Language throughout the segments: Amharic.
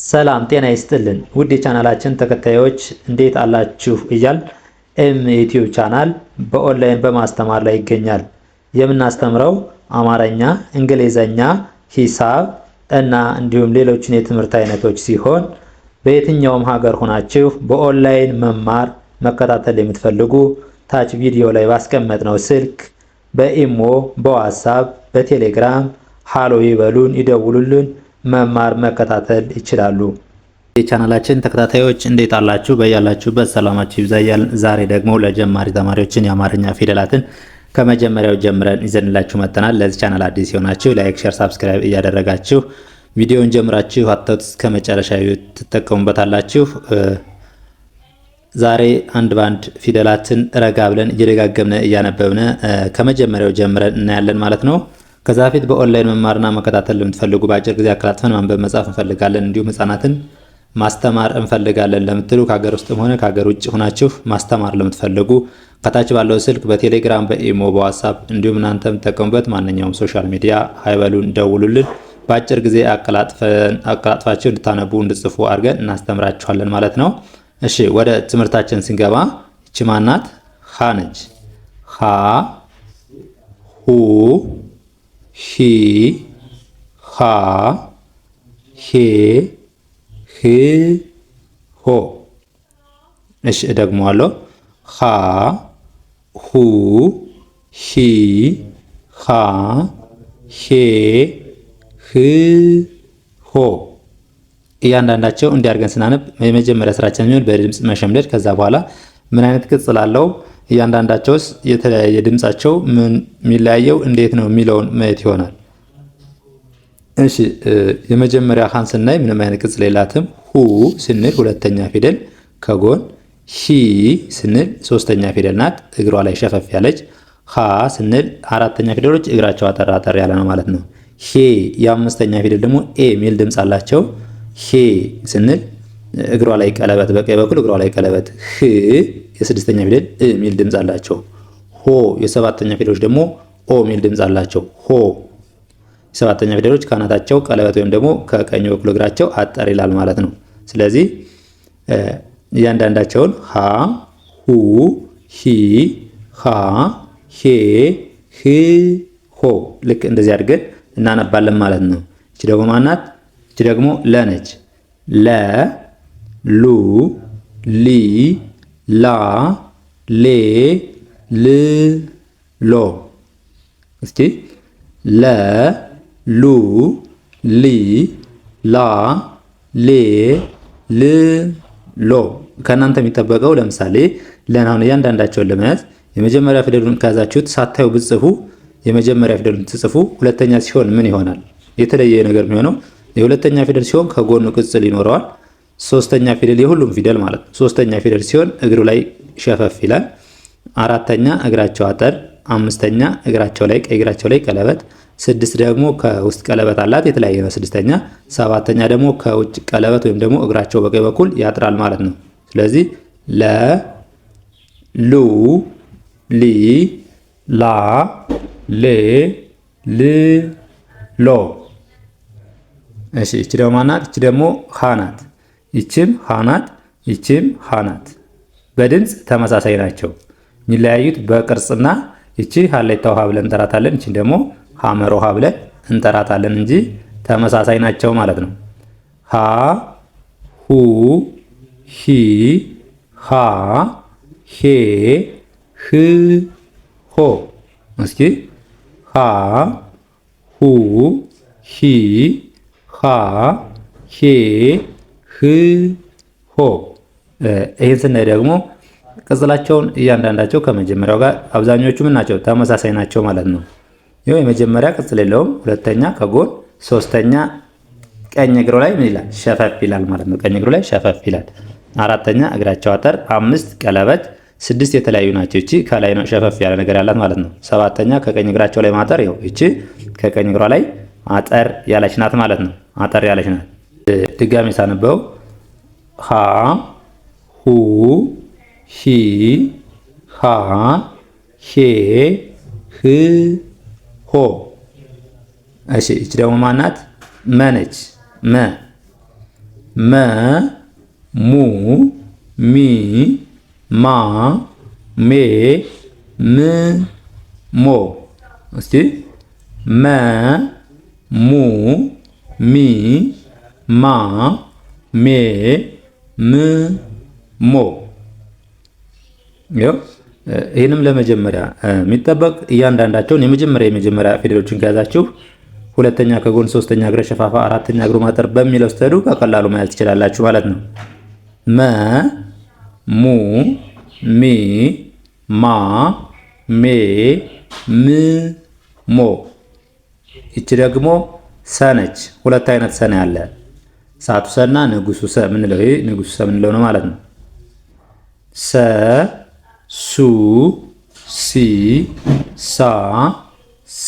ሰላም ጤና ይስጥልን ውድ የቻናላችን ተከታዮች እንዴት አላችሁ እያል ዩቲዩብ ቻናል በኦንላይን በማስተማር ላይ ይገኛል። የምናስተምረው አማርኛ፣ እንግሊዘኛ፣ ሂሳብ እና እንዲሁም ሌሎችን የትምህርት አይነቶች ሲሆን በየትኛውም ሀገር ሆናችሁ በኦንላይን መማር መከታተል የምትፈልጉ ታች ቪዲዮ ላይ ባስቀመጥነው ስልክ በኢሞ፣ በዋትስአፕ፣ በቴሌግራም ሃሎ ይበሉን፣ ይደውሉልን፣ መማር መከታተል ይችላሉ። የቻናላችን ተከታታዮች እንዴት አላችሁ? በያላችሁበት ሰላማችሁ ይብዛል። ዛሬ ደግሞ ለጀማሪ ተማሪዎችን የአማርኛ ፊደላትን ከመጀመሪያው ጀምረን ይዘንላችሁ መጥተናል። ለዚህ ቻናል አዲስ የሆናችሁ ላይክ፣ ሼር፣ ሰብስክራይብ እያደረጋችሁ ቪዲዮውን ጀምራችሁ አጥተውት እስከ መጨረሻ ትጠቀሙበታላችሁ። ዛሬ አንድ ባንድ ፊደላትን ረጋ ብለን እየደጋገምነ እያነበብነ ከመጀመሪያው ጀምረን እናያለን ማለት ነው። ከዛ በፊት በኦንላይን መማርና መከታተል ለምትፈልጉ በአጭር ጊዜ አከታትፈን ማንበብ መጻፍ እንፈልጋለን፣ እንዲሁም ህጻናትን ማስተማር እንፈልጋለን ለምትሉ ከሀገር ውስጥም ሆነ ከሀገር ውጭ ሆናችሁ ማስተማር ለምትፈልጉ ከታች ባለው ስልክ በቴሌግራም፣ በኢሞ፣ በዋትስአፕ እንዲሁም እናንተ የምትጠቀሙበት ማንኛውም ሶሻል ሚዲያ ሃይበሉን፣ ደውሉልን። በአጭር ጊዜ አቀላጥፋችሁ እንድታነቡ እንድጽፉ አድርገን እናስተምራችኋለን ማለት ነው። እሺ ወደ ትምህርታችን ስንገባ እቺ ማናት? ሀ ነች። ሀ ሁ ሂ ሃ ሄ ህ ሆ። እሺ እደግመዋለሁ። ሃ ሁ ሂ ሃ ሄ ህ ሆ። እያንዳንዳቸው እንዲያርገን ስናነብ የመጀመሪያ ስራችን የሚሆን በድምጽ መሸምደድ፣ ከዛ በኋላ ምን አይነት ቅጽል አለው እያንዳንዳቸውስ የተለያየ ድምጻቸው ምን የሚለያየው እንዴት ነው የሚለውን ማየት ይሆናል። እሺ የመጀመሪያ ሀን ስናይ ምንም አይነት ቅጽል የላትም። ሁ ስንል ሁለተኛ ፊደል ከጎን፣ ሂ ስንል ሶስተኛ ፊደል ናት እግሯ ላይ ሸፈፍ ያለች፣ ሃ ስንል አራተኛ ፊደሎች እግራቸው አጠር ያለ ነው ማለት ነው። ሄ የአምስተኛ ፊደል ደግሞ ኤ የሚል ድምጽ አላቸው። ሄ ስንል እግሯ ላይ ቀለበት፣ በቀኝ በኩል እግሯ ላይ ቀለበት። ህ የስድስተኛ ፊደል እ ሚል ድምጽ አላቸው። ሆ የሰባተኛ ፊደሎች ደግሞ ኦ ሚል ድምጽ አላቸው። ሆ የሰባተኛ ፊደሎች ካናታቸው ቀለበት ወይም ደግሞ ከቀኝ በኩል እግራቸው አጠር ይላል ማለት ነው። ስለዚህ እያንዳንዳቸውን ሀ ሁ ሂ ሃ ሄ ህ ሆ ልክ እንደዚህ አድርገን እናነባለን ማለት ነው። እቺ ደግሞ ማናት? እቺ ደግሞ ለ ነች። ለ ሉ ሊ ላ ሌ ል ሎ። እስኪ ለ ሉ ሊ ላ ሌ ል ሎ። ከእናንተ የሚጠበቀው ለምሳሌ ለናሁን እያንዳንዳቸውን ለመያዝ የመጀመሪያ ፊደሉን ከያዛችሁት ሳታዩ ብትጽፉ የመጀመሪያ ፊደሉን ትጽፉ፣ ሁለተኛ ሲሆን ምን ይሆናል? የተለየ ነገር የሚሆነው የሁለተኛ ፊደል ሲሆን ከጎኑ ቅጽል ይኖረዋል። ሶስተኛ ፊደል የሁሉም ፊደል ማለት ነው። ሶስተኛ ፊደል ሲሆን እግሩ ላይ ሸፈፍ ይላል። አራተኛ እግራቸው አጠር፣ አምስተኛ እግራቸው ላይ ቀኝ እግራቸው ላይ ቀለበት፣ ስድስት ደግሞ ከውስጥ ቀለበት አላት የተለያየ ነው ስድስተኛ፣ ሰባተኛ ደግሞ ከውጭ ቀለበት ወይም ደግሞ እግራቸው በቀኝ በኩል ያጥራል ማለት ነው። ስለዚህ ለ ሉ ሊ ላ ሌ ል ሎ። እሺ እቺ ደግሞ ማናት? እቺ ደግሞ ሀ ናት። ይቺም ሀ ናት፣ ይቺም ሀ ናት። በድምፅ ተመሳሳይ ናቸው። የሚለያዩት በቅርጽና ይቺ ሀሌታ ውሃ ብለን እንጠራታለን፣ ይቺን ደግሞ ሀመር ውሃ ብለን እንጠራታለን እንጂ ተመሳሳይ ናቸው ማለት ነው። ሀ ሁ ሂ ሃ ሄ ህ ሆ። እስኪ ሃ ሁ ሂ ሃ ሄ ህ ሆ። ይህን ስናይ ደግሞ ቅጽላቸውን እያንዳንዳቸው ከመጀመሪያው ጋር አብዛኞቹ ምን ናቸው? ተመሳሳይ ናቸው ማለት ነው። ይኸው የመጀመሪያ ቅጽል የለውም። ሁለተኛ ከጎን፣ ሶስተኛ ቀኝ እግሩ ላይ ምን ይላል? ሸፈፍ ይላል ማለት ነው። ቀኝ እግሩ ላይ ሸፈፍ ይላል። አራተኛ እግራቸው አጠር፣ አምስት ቀለበት፣ ስድስት የተለያዩ ናቸው። እቺ ከላይ ነው ሸፈፍ ያለ ነገር ያላት ማለት ነው። ሰባተኛ ከቀኝ እግራቸው ላይ ማጠር፣ ይኸው እቺ ከቀኝ እግሯ ላይ አጠር ያለች ናት ማለት ነው። አጠር ያለች ናት። ድጋሚ ሳነበው ሃ ሁ ሂ ሃ ሄ ህ ሆ። እሺ እቺ ደግሞ ማናት? መ ነች። መ መ ሙ ሚ ማ ሜ ም ሞ። እስቲ መ ሙ ሚ ማ ሜ ም ሞ። ይህንም ለመጀመሪያ የሚጠበቅ እያንዳንዳቸውን የመጀመሪያ ፊደሎችን ከያዛችሁ ሁለተኛ ከጎን፣ ሶስተኛ እግረ ሸፋፋ፣ አራተኛ እግሩ ማጠር በሚለው ስትሄዱ በቀላሉ መያዝ ትችላላችሁ ማለት ነው። መ ሙ ሚ ማ ሜ ም ሞ። ይቺ ደግሞ ሰ ነች። ሁለት አይነት ሰ ነው ያለ፣ ሳቱ ሰና ንጉሱ ሰ ምንለው። ይሄ ንጉሱ ሰ ምንለው ነው ማለት ነው። ሰ ሱ ሲ ሳ ሴ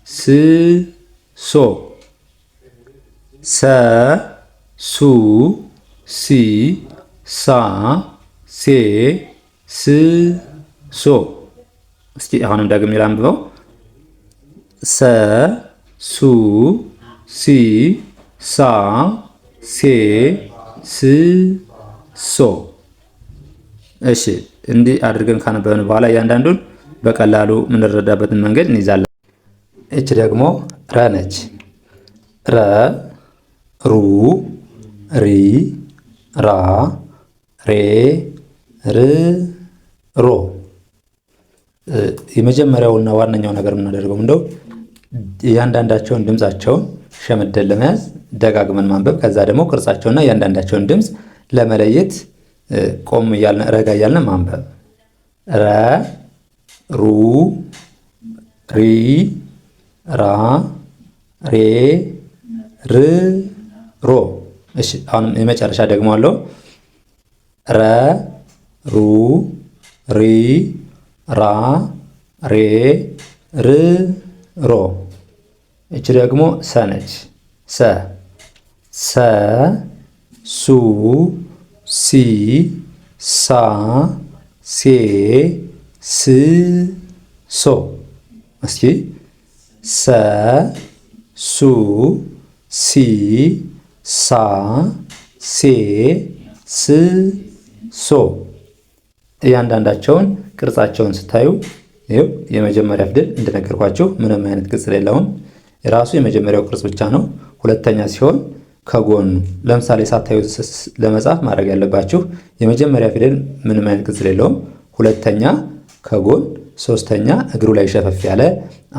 ስ ሶ። ሰ ሱ ሲ ሳ ሴ ስ ሶ። እስቲ አሁንም ደግሜ ላንብበው። ሰ ሱ ሲ ሳ ሴ ስ ሶ። እሺ እንዲህ አድርገን ካነበብን በኋላ እያንዳንዱን በቀላሉ የምንረዳበትን መንገድ እንይዛለን። እች ደግሞ ረ ነች። ረ ሩ ሪ ራ ሬ ር ሮ። የመጀመሪያውና ዋነኛው ነገር የምናደርገው እንደው እያንዳንዳቸውን ድምፃቸውን ሸምደን ለመያዝ ደጋግመን ማንበብ፣ ከዛ ደግሞ ቅርጻቸውና እያንዳንዳቸውን ድምፅ ለመለየት ቆም እያልን ረጋ እያልን ማንበብ። ረ ሩ ሪ ራ ሬ ር ሮ። እሺ አሁንም የመጨረሻ ደግሞ አለው። ረ ሩ ሪ ራ ሬ ር ሮ። እቺ ደግሞ ሰ ነች። ሰ ሰ ሱ ሲ ሳ ሴ ስ ሶ። እስኪ ሰ ሱ ሲ ሳ ሴ ስ ሶ። እያንዳንዳቸውን ቅርጻቸውን ስታዩ ይኸው የመጀመሪያ ፊደል እንደነገርኳችሁ ምንም አይነት ቅጽል የለውም። የራሱ የመጀመሪያው ቅርጽ ብቻ ነው። ሁለተኛ ሲሆን ከጎኑ ለምሳሌ ሳታዩ ለመጻፍ ማድረግ ያለባችሁ የመጀመሪያ ፊደል ምንም አይነት ቅጽል የለውም። ሁለተኛ ከጎን፣ ሶስተኛ እግሩ ላይ ሸፈፍ ያለ፣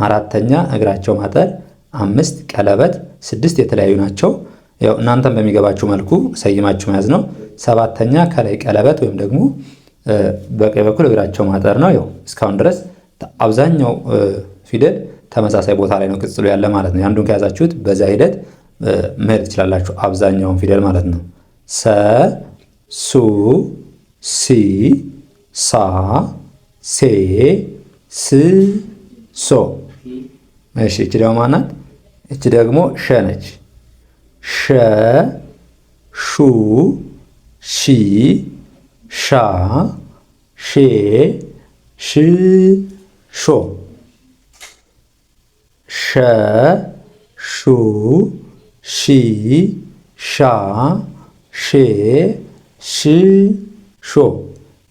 አራተኛ እግራቸው ማጠር፣ አምስት ቀለበት፣ ስድስት የተለያዩ ናቸው። ያው እናንተም በሚገባችሁ መልኩ ሰይማችሁ መያዝ ነው። ሰባተኛ ከላይ ቀለበት ወይም ደግሞ በቀኝ በኩል እግራቸው ማጠር ነው። ያው እስካሁን ድረስ አብዛኛው ፊደል ተመሳሳይ ቦታ ላይ ነው ቅጽሉ ያለ ማለት ነው። አንዱን ከያዛችሁት በዛ ሂደት መሄድ ትችላላችሁ፣ አብዛኛውን ፊደል ማለት ነው። ሰ ሱ ሲ ሳ ሴ ስ ሶ። እሺ እቺ ደግሞ ማናት? እቺ ደግሞ ሸ ነች። ሸ ሹ ሺ ሻ ሼ ሽ ሾ። ሸ ሹ ሺ ሻ ሼ ሽ ሾ።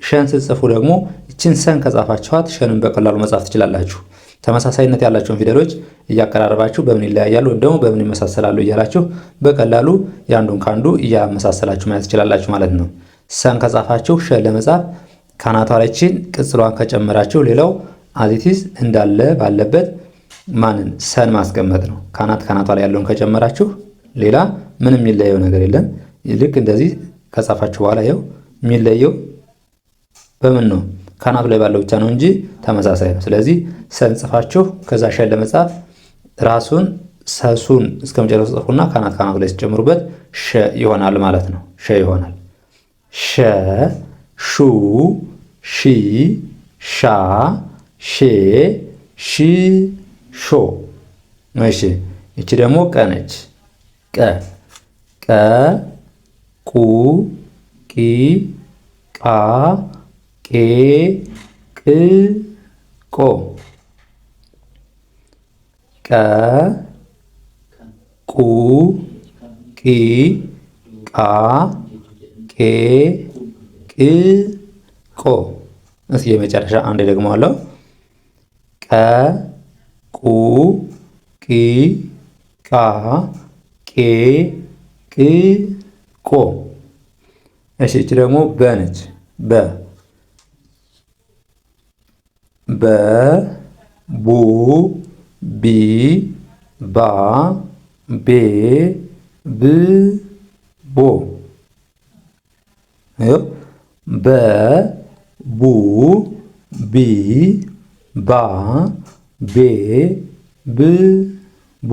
ሸን ስትጽፉ ደግሞ እችን ሰን ከጻፋችኋት ሸንን በቀላሉ መጻፍ ትችላላችሁ። ተመሳሳይነት ያላቸውን ፊደሎች እያቀራረባችሁ በምን ይለያያሉ ወይም ደግሞ በምን ይመሳሰላሉ እያላችሁ በቀላሉ ያንዱን ካንዱ እያመሳሰላችሁ ማየት ትችላላችሁ ማለት ነው። ሰን ከጻፋችሁ ሸ ለመጻፍ ካናቷ ላይችን ቅጽሏን ከጨመራችሁ ሌላው አዚቲስ እንዳለ ባለበት ማንን ሰን ማስቀመጥ ነው። ካናቷ ላይ ያለውን ከጨመራችሁ ሌላ ምንም የሚለየው ነገር የለም። ልክ እንደዚህ ከጻፋችሁ በኋላ ይኸው የሚለየው በምን ነው? ካናቱ ላይ ባለው ብቻ ነው እንጂ ተመሳሳይ ነው። ስለዚህ ሰን ጽፋችሁ ከዛ ሸን ለመጻፍ ራሱን ሰሱን እስከመጨረሱ ጽፉና ካናቱ ላይ ሲጨምሩበት ሸ ይሆናል ማለት ነው። ሸ ይሆናል። ሸ ሹ ሺ ሻ ሼ ሺ ሾ። እሺ እቺ ደግሞ ቀ ነች። ቀ ቀ ቁ ቂ ቃ ቄ ቅ ቆ። ቀ ቁ ቂ ቃ ቄ ቅ ቆ። እስኪ የመጨረሻ አንድ ደግሞ አለው። ቀ ቁ ቂ ቃ ቄ ቅ ቆ። እሺ እቺ ደግሞ በ ነች። በ በ ቡ ቢ ባ ቤ ብ ቦ። በ ቡ ቢ ባ ቤ ብ ቦ።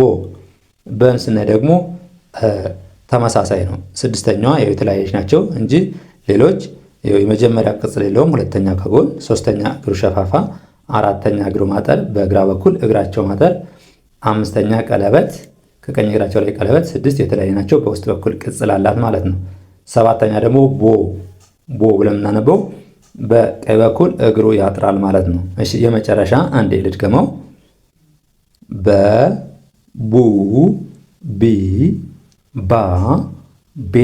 በን ስናይ ደግሞ ተመሳሳይ ነው። ስድስተኛዋ የተለያየች ናቸው እንጂ ሌሎች የመጀመሪያ ቅጽል የለውም። ሁለተኛ ከጎን፣ ሶስተኛ እግሩ ሸፋፋ፣ አራተኛ እግሩ ማጠር፣ በግራ በኩል እግራቸው ማጠር፣ አምስተኛ ቀለበት፣ ከቀኝ እግራቸው ላይ ቀለበት፣ ስድስት የተለያዩ ናቸው። በውስጥ በኩል ቅጽል አላት ማለት ነው። ሰባተኛ ደግሞ ቦ ብለን የምናነበው በቀኝ በኩል እግሩ ያጥራል ማለት ነው። እሺ የመጨረሻ አንዴ ልድገመው። በ ቡ ቢ ባ ቤ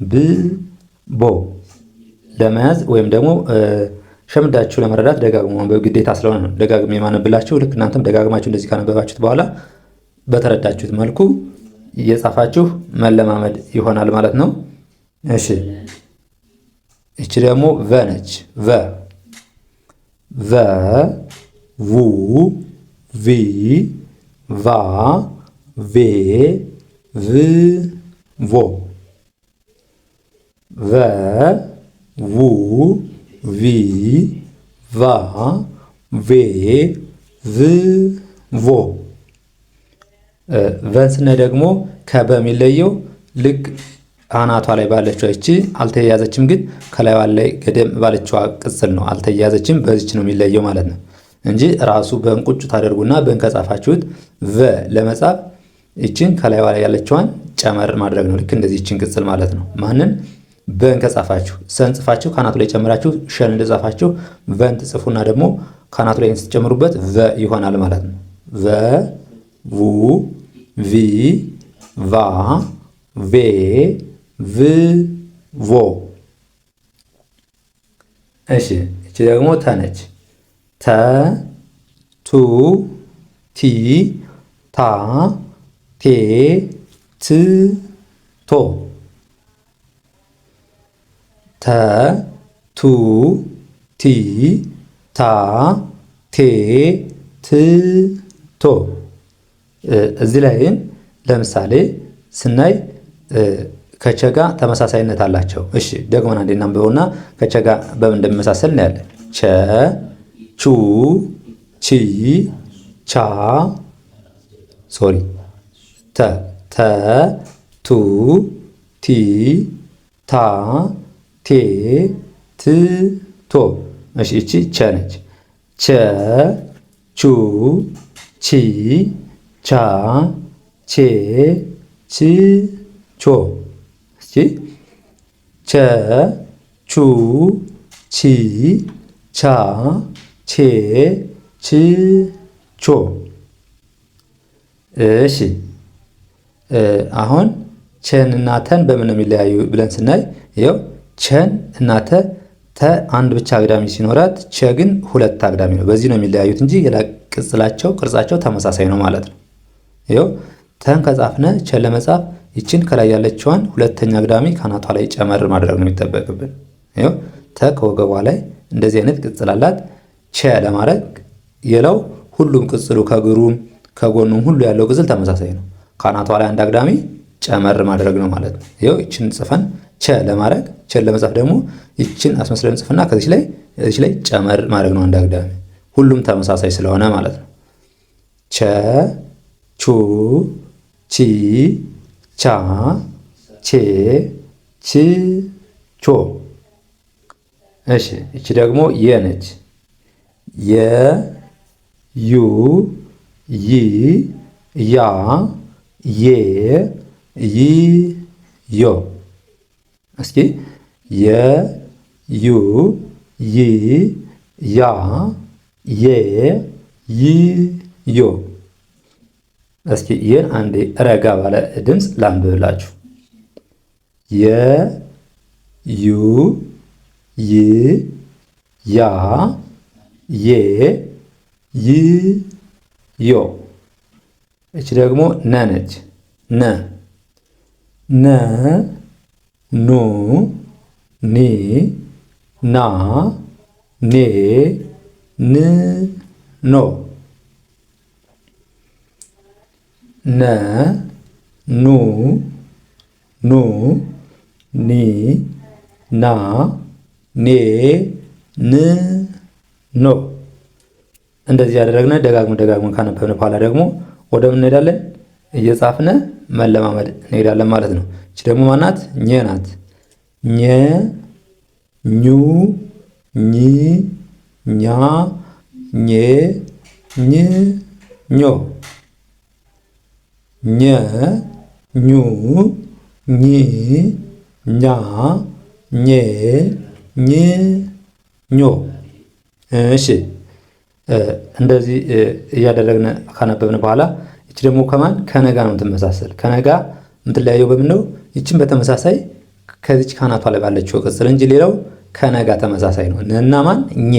ብ ቦ። ለመያዝ ወይም ደግሞ ሸምዳችሁ ለመረዳት ደጋግሞ ማንበብ ግዴታ ስለሆነ ነው ደጋግሜ የማነብላችሁ። ልክ እናንተም ደጋግማችሁ እንደዚህ ካነበባችሁት በኋላ በተረዳችሁት መልኩ እየጻፋችሁ መለማመድ ይሆናል ማለት ነው። እሺ እቺ ደግሞ ቨ ነች። ቨ ቡ ቪ ቫ ቬ ቭ ቮ። ቨ ቡ ቪ ቫ ቬ ቭ ቮ። ቨን ስናይ ደግሞ ከበ የሚለየው ልክ አናቷ ላይ ባለችው እቺ አልተያያዘችም፣ ግን ከላይ ላይ ገደም ባለችው ቅጽል ነው። አልተያያዘችም፣ በዚች ነው የሚለየው ማለት ነው እንጂ ራሱ በእንቁጭ ታደርጉና በእንከጻፋችሁት ቨ ለመጻፍ እቺን ከላይ ላይ ያለችዋን ጨመር ማድረግ ነው። ልክ እንደዚህ እቺን ቅጽል ማለት ነው። ማንን በእንከጻፋችሁ ሰን ጽፋችሁ ካናቱ ላይ ጨምራችሁ ሸን እንደጻፋችሁ ቨን ትጽፉና ደግሞ ካናቱ ላይ ስትጨምሩበት ቨ ይሆናል ማለት ነው። ቨ ቡ ቪ ቫ ቬ ቭ ቮ። እሺ እቺ ደግሞ ተ ነች። ተ ቱ ቲ ታ ቴ ት ቶ። ተ ቱ ቲ ታ ቴ ት ቶ። እዚህ ላይም ለምሳሌ ስናይ ከቸ ጋር ተመሳሳይነት አላቸው። እሺ ደግሞና አንዴ እናንብበውና ከቸ ጋር በምን እንደሚመሳሰል እናያለን። ቸ ቹ ቺ ቻ ተ ቱ ቲ ታ ቴ ት ቶ። እሺ እቺ ቸ ነች። ቸ ቹ ቺ ቻ ቼ ች ቾ። እስኪ ቸ ቹ ቺ ቻ ቼ ች ቾ። እሺ አሁን ቸን እና ተን በምን ነው የሚለያዩ ብለን ስናይ ይኸው ቸን እና ተ አንድ ብቻ አግዳሚ ሲኖራት ቸ ግን ሁለት አግዳሚ ነው። በዚህ ነው የሚለያዩት እንጂ ቅርጻቸው ተመሳሳይ ነው ማለት ነው። ይኸው ተን ከጻፍነ ቸን ለመጻፍ ይችን ከላይ ያለችዋን ሁለተኛ አግዳሚ ካናቷ ላይ ጨመር ማድረግ ነው የሚጠበቅብን። ይኸው ተ ከወገቧ ላይ እንደዚህ አይነት ቅጽል አላት። ቸ ለማድረግ የለው ሁሉም ቅጽሉ ከግሩም ከጎኑም ሁሉ ያለው ቅጽል ተመሳሳይ ነው። ካናቷ ላይ አንድ አግዳሚ ጨመር ማድረግ ነው ማለት ነው። ይኸው ይችን ጽፈን ቸ ለማድረግ ቸን ለመጻፍ ደግሞ ይችን አስመስለን ጽፍና ከዚህ ላይ ጨመር ማድረግ ነው አንድ አግዳሚ። ሁሉም ተመሳሳይ ስለሆነ ማለት ነው። ቸ ቹ ቺ ቻ ቼ ች ቾ። እሺ እቺ ደግሞ የ ነች። የ ዩ ይ ያ የ ይ ዮ። እስኪ የ ዩ ይ ያ የ ይ ዮ። እስኪ ይህን አንዴ ረጋ ባለ ድምፅ ላንብብላችሁ። የ ዩ ይ ያ የ ይ ዮ። እቺ ደግሞ ነ ነች። ነ ነ ኑ ኒ ና ኔ ን ኖ። ነ ኑ ኑ ኒ ና ኔ ን ኖ። እንደዚህ ያደረግነ ደጋግመን ካነበብን በኋላ ደግሞ ወደ ምን እንሄዳለን? እየጻፍነ መለማመድ እንሄዳለን ማለት ነው። እቺ ደግሞ ማናት? ኘ ናት። ኘ ኙ ኚ ኛ ኘ ኝ ኞ። ኘ ኙ ኚ ኛ ኘ ኝ ኞ። እሺ እንደዚህ እያደረግን ካነበብን በኋላ እቺ ደግሞ ከማን ከነጋ ነው የምትመሳሰል። ከነጋ የምትለያየው በምን ነው? ይችን በተመሳሳይ ከዚች ካናቷ ላይ ባለችው ቅጽል እንጂ ሌላው ከነጋ ተመሳሳይ ነው። ነና ማን ኘ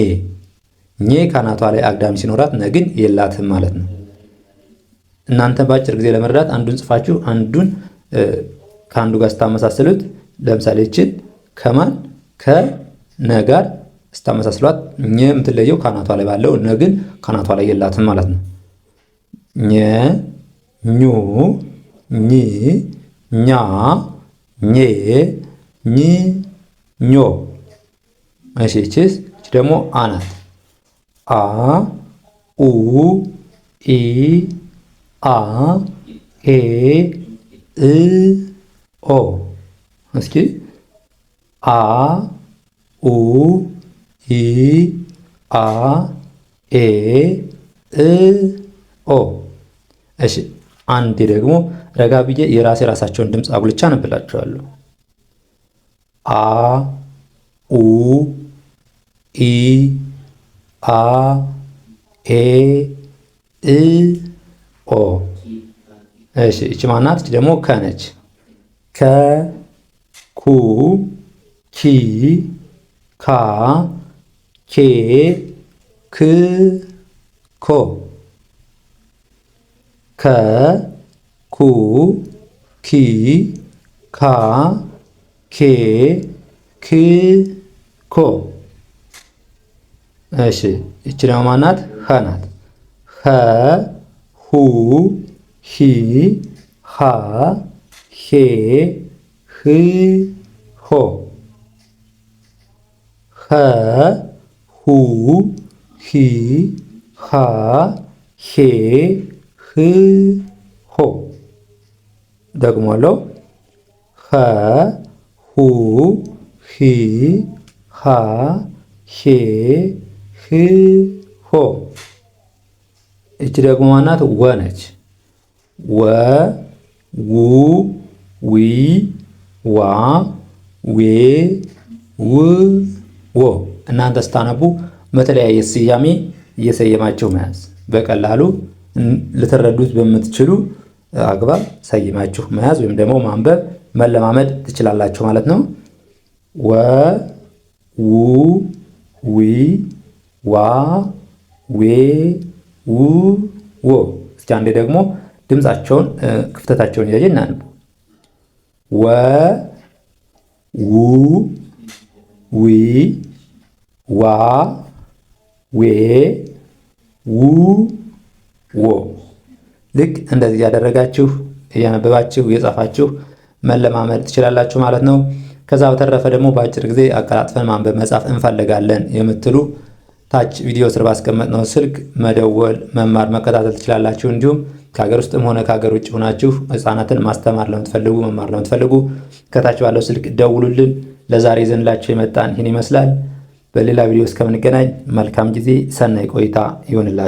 ኘ ካናቷ ላይ አግዳሚ ሲኖራት ነ ግን የላትም ማለት ነው። እናንተ በአጭር ጊዜ ለመረዳት አንዱን ጽፋችሁ አንዱን ከአንዱ ጋር ስታመሳስሉት ለምሳሌ እችን ከማን ከነ ጋር ስታመሳስሏት ኘ የምትለየው ካናቷ ላይ ባለው ነ ግን ካናቷ ላይ የላትም ማለት ነው። ኘ ኙ ኚ ኛ ኘ ኝ ኞ። እሺ እቺስ ደግሞ አ ናት። አ ኡ ኢ አ ኤ እ ኦ። እስኪ አ ኡ ኢ አ ኤ እ ኦ። እሺ አንዴ ደግሞ ረጋ ብዬ የራሳቸውን ድምፅ አጉልቻ አነብላችኋለሁ። አ ኡ ኢ አ ኤ እ ኦ። እሺ እቺ ማናት? እቺ ደግሞ ከነች። ከ ኩ ኪ ካ ኬ ክ ኮ። ከ ኩ ኪ ካ ኬ ክ ኮ። እሺ እቺ ደግሞ ማናት? ኸ ናት። ኸ ሁ ሂ ሃ ሄ ህ ሆ። ኸ ሁ ሂ ሃ ሄ ህ ሆ። ደግሞአለው። ኸ ሁ ሂ ሃ ሄ ህ ሆ። እቺ ደግሞ ማናት? ወ ነች። ወ ው ዊ ዋ ዌ ው ዎ። እናንተ ስታነቡ በተለያየ ስያሜ እየሰየማችሁ መያዝ በቀላሉ ልትረዱት በምትችሉ አግባብ ሰይማችሁ መያዝ ወይም ደግሞ ማንበብ መለማመድ ትችላላችሁ ማለት ነው። ወ ው ዊ ዋ ዌ ው ዎ። እስኪ አንዴ ደግሞ ድምፃቸውን ክፍተታቸውን እያየን እናንብ። ወ ው ዊ ዋ ዌ ው ዎ። ልክ እንደዚህ ያደረጋችሁ እያነበባችሁ እየጻፋችሁ መለማመድ ትችላላችሁ ማለት ነው። ከዛ በተረፈ ደግሞ በአጭር ጊዜ አቀላጥፈን ማንበብ መጻፍ እንፈልጋለን የምትሉ ታች ቪዲዮ ስር ባስቀመጥነው ስልክ መደወል፣ መማር፣ መከታተል ትችላላችሁ። እንዲሁም ከሀገር ውስጥም ሆነ ከሀገር ውጭ ሆናችሁ ህፃናትን ማስተማር ለምትፈልጉ፣ መማር ለምትፈልጉ ከታች ባለው ስልክ ደውሉልን። ለዛሬ ይዘንላችሁ የመጣን ይህን ይመስላል። በሌላ ቪዲዮ እስከምንገናኝ መልካም ጊዜ፣ ሰናይ ቆይታ ይሆንላችሁ።